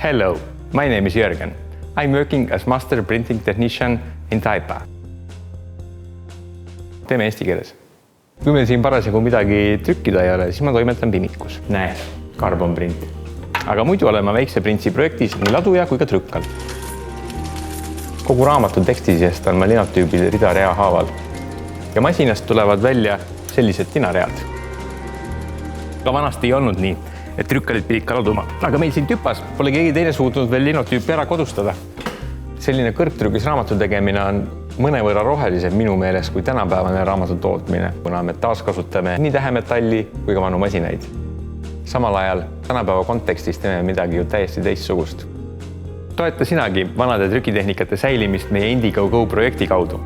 Hello, my name is Jürgen. I'm working as master printing technician in Taipa. Teeme eesti keeles. Kui meil siin parasjagu midagi trükkida ei ole, siis ma toimetan Pimikus. Näe, carbon print. Aga muidu olen ma väikse printsi projektis nii laduja kui ka trükkal. Kogu raamatu teksti seest on ma linotüübil rida rea haaval. Ja masinast tulevad välja sellised tinaread. Ka vanasti ei olnud nii, et trükkalid pidid ka laduma. Aga meil siin tüpas pole keegi teine suutnud veel linotüüpi ära kodustada. Selline kõrgtrükis raamatu tegemine on mõnevõrra rohelisem minu meeles kui tänapäevane raamatu tootmine, kuna me taaskasutame nii tähemetalli kui ka vanu masinaid. Samal ajal tänapäeva kontekstis teeme midagi ju täiesti teistsugust. Toeta sinagi vanade trükitehnikate säilimist meie Indiegogo projekti kaudu.